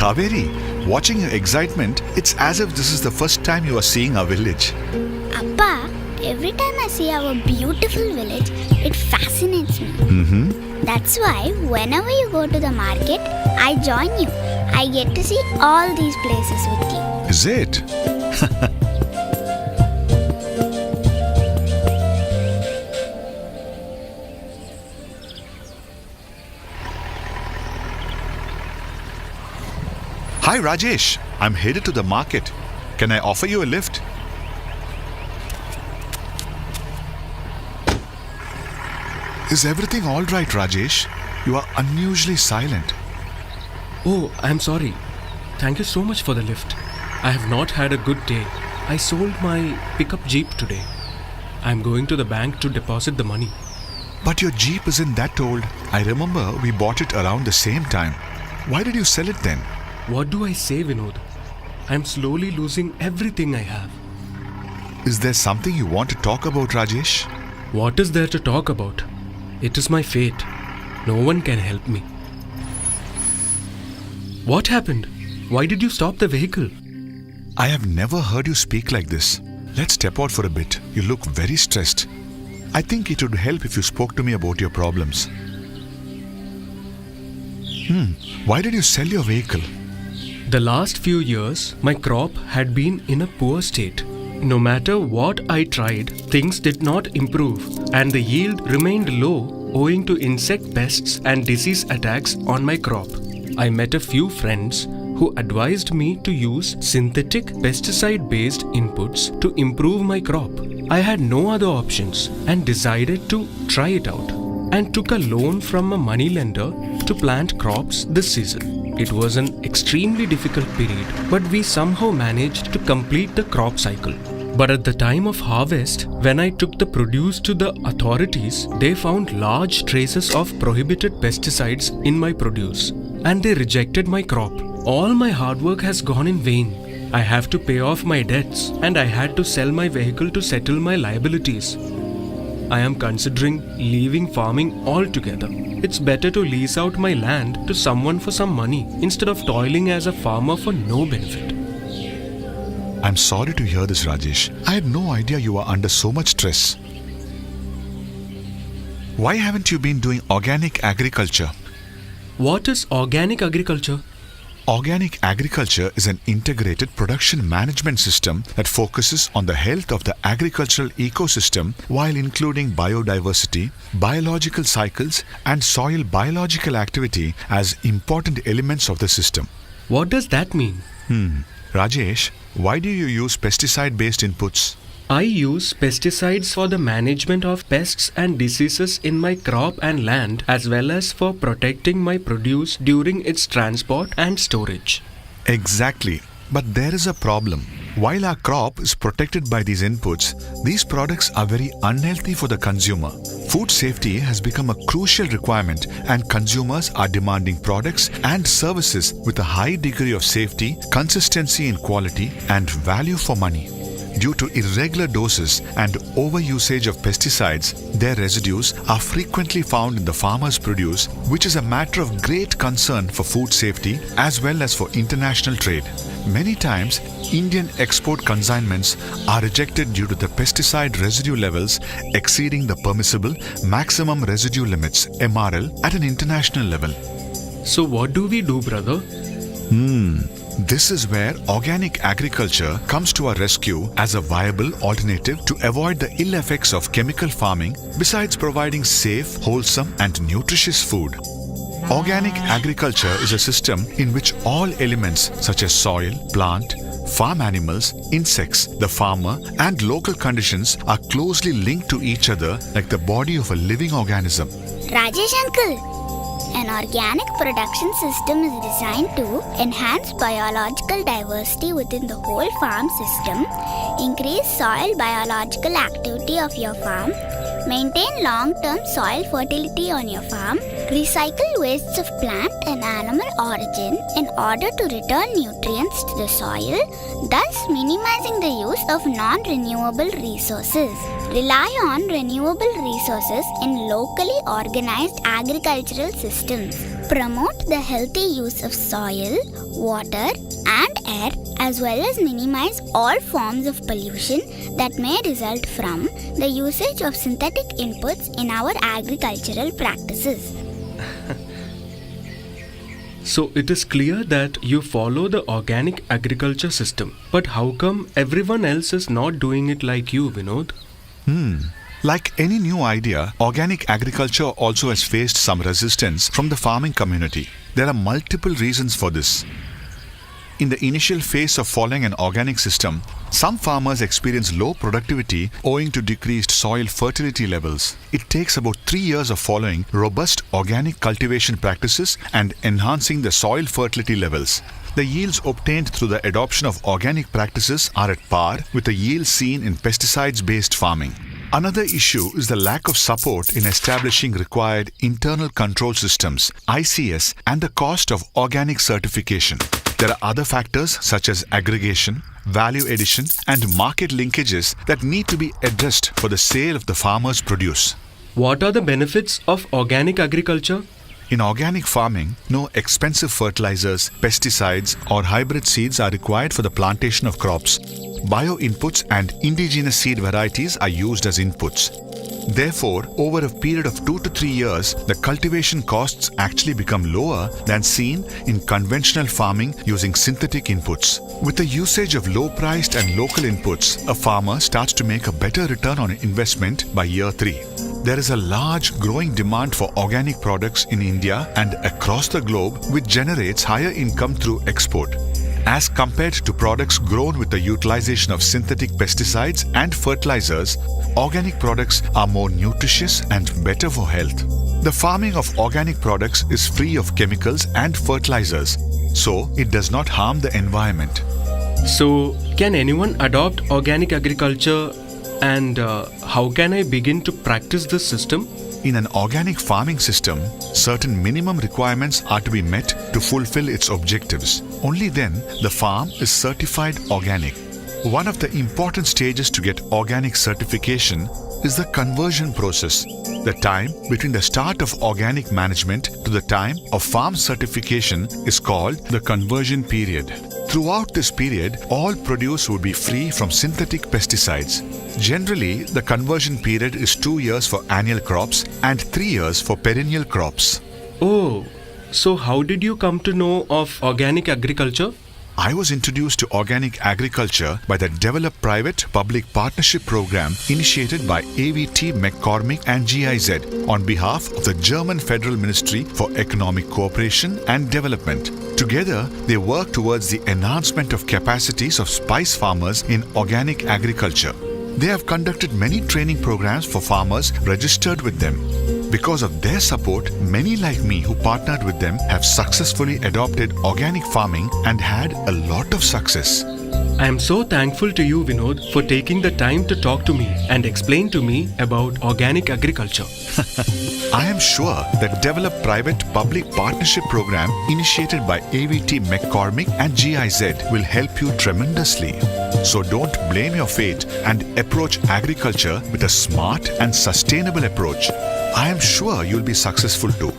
Kaveri, watching your excitement, it's as if this is the first time you are seeing our village. Appa, every time I see our beautiful village, it fascinates me. That's why whenever you go to the market, I join you. I get to see all these places with you. Is it? Hi Rajesh, I'm headed to the market. Can I offer you a lift? Is everything all right, Rajesh? You are unusually silent. Oh, I'm sorry. Thank you so much for the lift. I have not had a good day. I sold my pickup Jeep today. I'm going to the bank to deposit the money. But your Jeep isn't that old. I remember we bought it around the same time. Why did you sell it then? What do I say, Vinod? I'm slowly losing everything I have. Is there something you want to talk about, Rajesh? What is there to talk about? It is my fate. No one can help me. What happened? Why did you stop the vehicle? I have never heard you speak like this. Let's step out for a bit. You look very stressed. I think it would help if you spoke to me about your problems. Why did you sell your vehicle? The last few years, my crop had been in a poor state. No matter what I tried, things did not improve, and the yield remained low owing to insect pests and disease attacks on my crop. I met a few friends who advised me to use synthetic pesticide-based inputs to improve my crop. I had no other options and decided to try it out, and took a loan from a moneylender to plant crops this season. It was an extremely difficult period, but we somehow managed to complete the crop cycle. But at the time of harvest, when I took the produce to the authorities, they found large traces of prohibited pesticides in my produce, and they rejected my crop. All my hard work has gone in vain. I have to pay off my debts, and I had to sell my vehicle to settle my liabilities. I am considering leaving farming altogether. It's better to lease out my land to someone for some money instead of toiling as a farmer for no benefit. I'm sorry to hear this, Rajesh. I had no idea you were under so much stress. Why haven't you been doing organic agriculture? What is organic agriculture? Organic agriculture is an integrated production management system that focuses on the health of the agricultural ecosystem while including biodiversity, biological cycles, and soil biological activity as important elements of the system. What does that mean? Rajesh, why do you use pesticide-based inputs? I use pesticides for the management of pests and diseases in my crop and land, as well as for protecting my produce during its transport and storage. Exactly. But there is a problem. While our crop is protected by these inputs, these products are very unhealthy for the consumer. Food safety has become a crucial requirement, and consumers are demanding products and services with a high degree of safety, consistency in quality, and value for money. Due to irregular doses and overusage of pesticides, their residues are frequently found in the farmer's produce, which is a matter of great concern for food safety as well as for international trade. Many times, Indian export consignments are rejected due to the pesticide residue levels exceeding the permissible maximum residue limits (MRL) at an international level. So what do we do, brother? This is where organic agriculture comes to our rescue as a viable alternative to avoid the ill effects of chemical farming, besides providing safe, wholesome, and nutritious food. Organic agriculture is a system in which all elements such as soil, plant, farm animals, insects, the farmer, and local conditions are closely linked to each other like the body of a living organism. Rajesh uncle, an organic production system is designed to enhance biological diversity within the whole farm system, increase soil biological activity of your farm, maintain long-term soil fertility on your farm, recycle wastes of plant and animal origin in order to return nutrients to the soil, thus minimizing the use of non-renewable resources. Rely on renewable resources in locally organized agricultural systems. promote the healthy use of soil, water, and air, as well as minimize all forms of pollution that may result from the usage of synthetic inputs in our agricultural practices. So it is clear that you follow the organic agriculture system. But how come everyone else is not doing it like you, Vinod? Like any new idea, organic agriculture also has faced some resistance from the farming community. There are multiple reasons for this. In the initial phase of following an organic system, some farmers experience low productivity owing to decreased soil fertility levels. It takes about 3 years of following robust organic cultivation practices and enhancing the soil fertility levels. The yields obtained through the adoption of organic practices are at par with the yields seen in pesticides-based farming. Another issue is the lack of support in establishing required internal control systems, ICS, and the cost of organic certification. There are other factors such as aggregation, value addition, and market linkages that need to be addressed for the sale of the farmer's produce. What are the benefits of organic agriculture? In organic farming, no expensive fertilizers, pesticides, or hybrid seeds are required for the plantation of crops. Bio-inputs and indigenous seed varieties are used as inputs. Therefore, over a period of 2 to 3 years, the cultivation costs actually become lower than seen in conventional farming using synthetic inputs. With the usage of low-priced and local inputs, a farmer starts to make a better return on investment by year 3. There is a large growing demand for organic products in India and across the globe, which generates higher income through export. As compared to products grown with the utilization of synthetic pesticides and fertilizers, organic products are more nutritious and better for health. The farming of organic products is free of chemicals and fertilizers, so it does not harm the environment. So, can anyone adopt organic agriculture, and how can I begin to practice this system? In an organic farming system, certain minimum requirements are to be met to fulfill its objectives. Only then the farm is certified organic. One of the important stages to get organic certification is the conversion process. The time between the start of organic management to the time of farm certification is called the conversion period. Throughout this period, all produce would be free from synthetic pesticides. Generally, the conversion period is 2 years for annual crops and 3 years for perennial crops. Oh, so how did you come to know of organic agriculture? I was introduced to organic agriculture by the develoPPP partnership program initiated by AVT McCormick and GIZ on behalf of the German Federal Ministry for Economic Cooperation and Development. Together, they work towards the enhancement of capacities of spice farmers in organic agriculture. They have conducted many training programs for farmers registered with them. Because of their support, many like me who partnered with them have successfully adopted organic farming and had a lot of success. I am so thankful to you, Vinod, for taking the time to talk to me and explain to me about organic agriculture. I am sure that develoPPP partnership program initiated by AVT McCormick and GIZ will help you tremendously. So don't blame your fate and approach agriculture with a smart and sustainable approach. I am sure you'll be successful too.